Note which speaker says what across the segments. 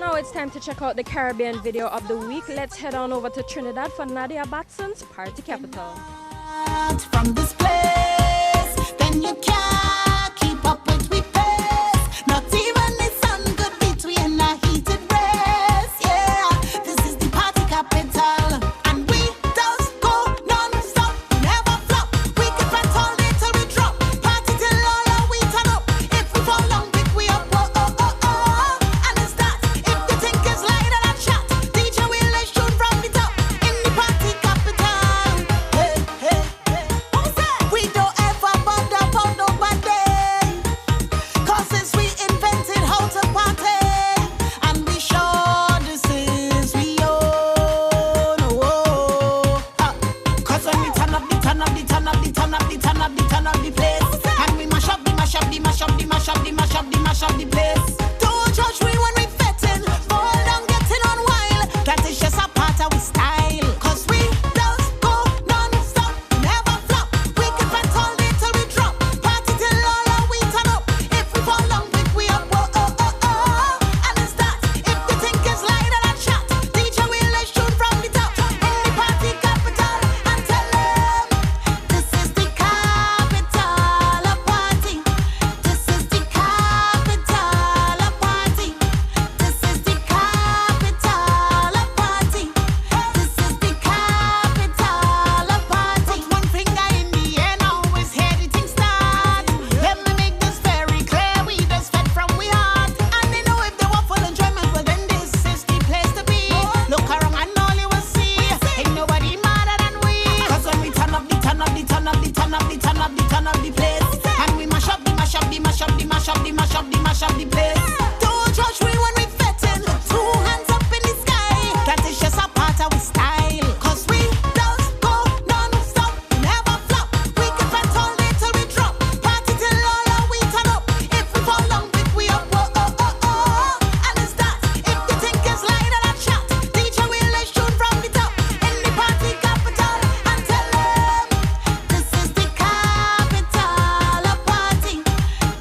Speaker 1: Now it's time to check out the Caribbean video of the week. Let's head on over to Trinidad for Nadia Batson's Party Capital.
Speaker 2: From this place, then you can't keep up with we pace. Not even the sun could beat we in a heated race. Yeah, this is the party capital, and we just go non-stop, never flop. We can fight all day till we drop. Party till all our we turn up. If we fall down, pick we up. Oh oh oh oh. And it's that. If you think it's light and a chat, DJ will let shoot from the top in the party capital. Hey hey hey. We don't ever bother about nobody, 'cause since we invented how to party, and we sure this is we own. Oh, 'cause when we turn up the turn up the turn up the turn up the turn up the turn up the place, and we mash up the mash up the mash up the mash up the mash up the mash up the place. Don't judge we when we fetting, fall down getting on wild. That is just a part of we style, 'cause we just go non-stop, never flop. We can fight all day till we drop. Party till all our we turn up. If we fall down, pick we up. Oh oh oh oh. And it's that. If you think it's light and a chat, DJ will let shoot from the top in the party capital, and tell them this is the capital of party. This is the capital of party. This is the capital of party. This is the capital of party. Put one finger in the air now, is here the thing start. Let me make this very clear, we just fed from we heart. And they know if they want full enjoyment, well then this is the place to be. Look around and all you will see, ain't nobody madder than we. 'Cause when we turn up the turn up the turn up the turn up the turn up the turn up the place, and we mash up the mash up the mash up the mash up the mash up the mash up the place. Don't judge we when we fetting, 2 hands up in the sky. That is just a part of we style, 'cause we just go non-stop, never flop. We can fight all day till we drop. Party till all our we turn up. If we fall down, pick we up. Oh oh oh oh. And it's that. If you think it's light and a chat, DJ will let shoot from the top in the party capital, and tell them this is the capital of party.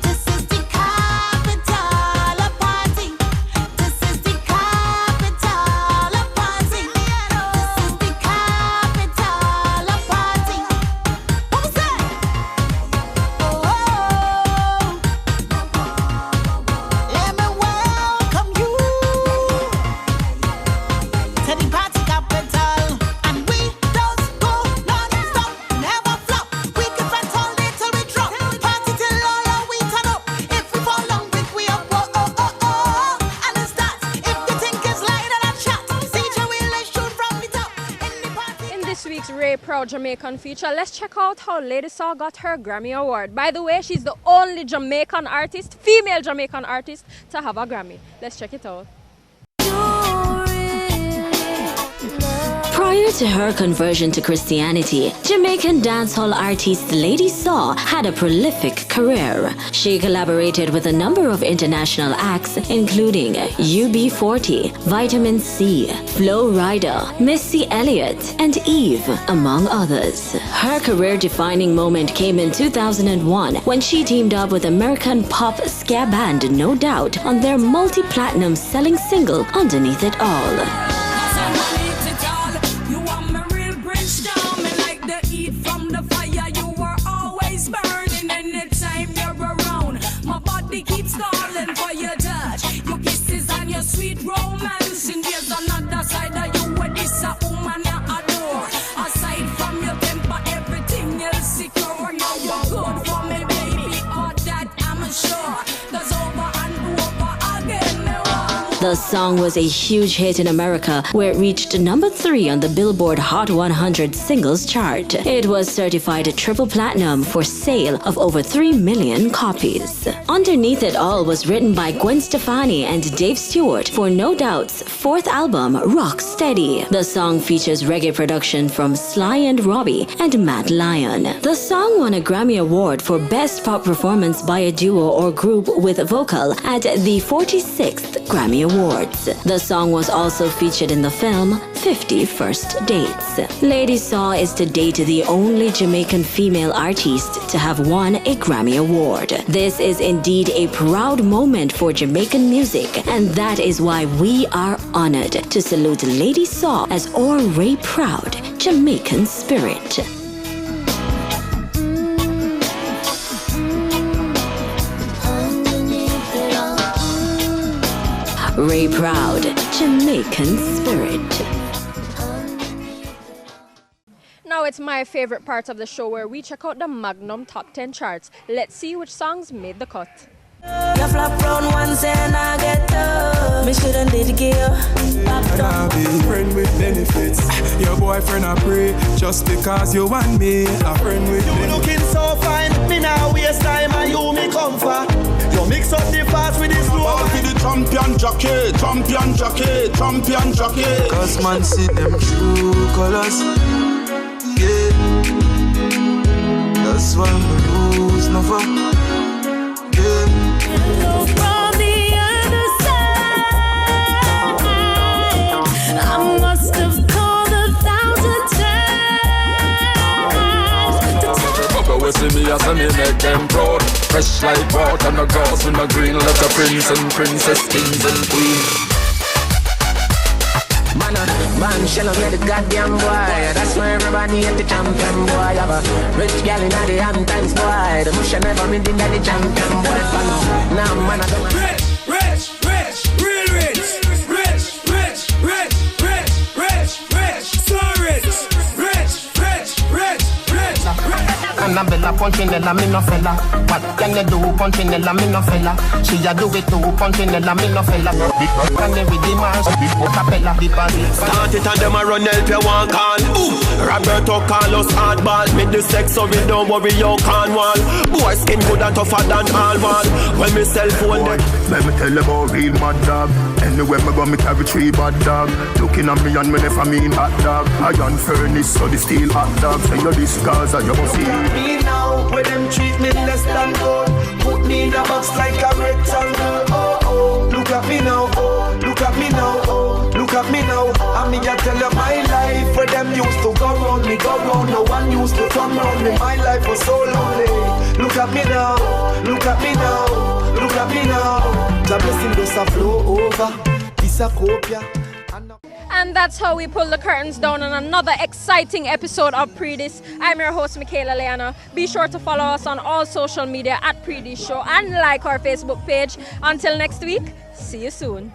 Speaker 2: This is the capital of party. This is the capital of party. This is the capital of party. What was that? Oh, let me welcome you to the party capital, and we just go non-stop, never flop. We can fight all day till we drop. Party till all our we turn up. If we fall down, pick we up. Oh oh oh oh. And it's that. If you think it's light and a chat, DJ will let shoot from the top in the party.
Speaker 1: In this week's Ray Proud Jamaican feature, let's check out how Lady Saw got her Grammy Award. By the way, she's the only Jamaican artist, female Jamaican artist, to have a Grammy. Let's check it out.
Speaker 3: Prior to her conversion to Christianity, Jamaican dancehall artist Lady Saw had a prolific career. She collaborated with a number of international acts, including UB40, Vitamin C, Flo Rida, Missy Elliott, and Eve, among others. Her career-defining moment came in 2001 when she teamed up with American pop ska band No Doubt on their multi-platinum selling single Underneath It All.
Speaker 4: You are my real brimstone, me like the heat from the fire. You were always burning anytime you're around. My body keeps calling for your touch, your kisses and your sweet romance. And there's another side of you where this a woman you adore. Aside from your temper, everything else secure. Now you're good for me, baby. All that I'm sure. 'Cause over and over again.
Speaker 3: The song was a huge hit in America, where it reached number 3 on the Billboard Hot 100 singles chart. It was certified triple platinum for sale of over 3 million copies. Underneath It All was written by Gwen Stefani and Dave Stewart for No Doubt's 4th album, Rock Steady. The song features reggae production from Sly and Robbie and Matt Lyon. The song won a Grammy Award for Best Pop Performance by a Duo or Group with Vocal at the 46th Grammy Awards. Awards. The song was also featured in the film 50 First Dates. Lady Saw is to date the only Jamaican female artist to have won a Grammy Award. This is indeed a proud moment for Jamaican music, and that is why we are honored to salute Lady Saw as our Ray Proud Jamaican spirit. Ray Proud, Jamaican spirit.
Speaker 1: Now it's my favorite part of the show where we check out the Magnum Top 10 charts. Let's see which songs made the cut.
Speaker 5: You flop round once and I get up. Me shouldn't did give back
Speaker 6: I be friend with benefits. Your boyfriend I pray just because you want me. A friend with
Speaker 7: you looking so fine. Me now waste time and you me comfort. You mix up the fast with the slow.
Speaker 6: I'll be the champion jockey, champion jockey, champion jockey.
Speaker 8: Cause man see them true colors. Yeah. That's why we lose never. Yeah.
Speaker 5: from the other side. I must have called 1,000 times.
Speaker 9: Papa will see me as me make them proud. Fresh like water, no grass with no green. Let the prince and princess, kings and queens.
Speaker 10: Man, shell out the goddamn boy. That's why everybody at the champion boy. Have a rich gal in the Hamptons boy. The mush never been in the champion boy. Now man, I don't
Speaker 4: Rich, rich, rich, real rich. Rich, rich, rich, rich, rich, rich. So rich. Rich, rich, rich, rich, rich.
Speaker 10: Annabella Punchinella, me no fella. What can you do, Punchinella, me no fella? She a do it too, Punchinella, me no fella. Can you with the Mars, Capella, the body.
Speaker 7: Start it and them a run help you one call. Roberto Carlos hardball. Make the sex so we don't worry you can't wall. Boy skin good and tougher than all wall. When me cell phone them.
Speaker 6: Let me tell you about real mad dog. Anywhere me go me carry 3 bad dog. Looking at me and me never mean hot dog. Iron furnace so the steel hot dog. Say you this cause you must see.
Speaker 7: Me now, where them treat me less than gold. Put me in a box like a rectangle. Oh, oh, look at me now. Oh, look at me now. Oh, look at me now. And me a tell you my life. Where them used to go round me, go round. No one used to come round me. My life was so lonely. Look at me now. Look at me now. Look at me now. The blessing does a flow over. This a copia.
Speaker 1: And that's how we pull the curtains down on another exciting episode of Predis. I'm your host, Michaela Leana. Be sure to follow us on all social media at Predis Show and like our Facebook page. Until next week, see you soon.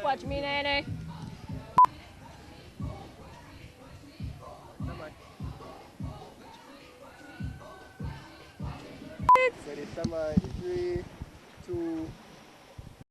Speaker 1: Watch me, Nene.
Speaker 7: Ready, 3, 2,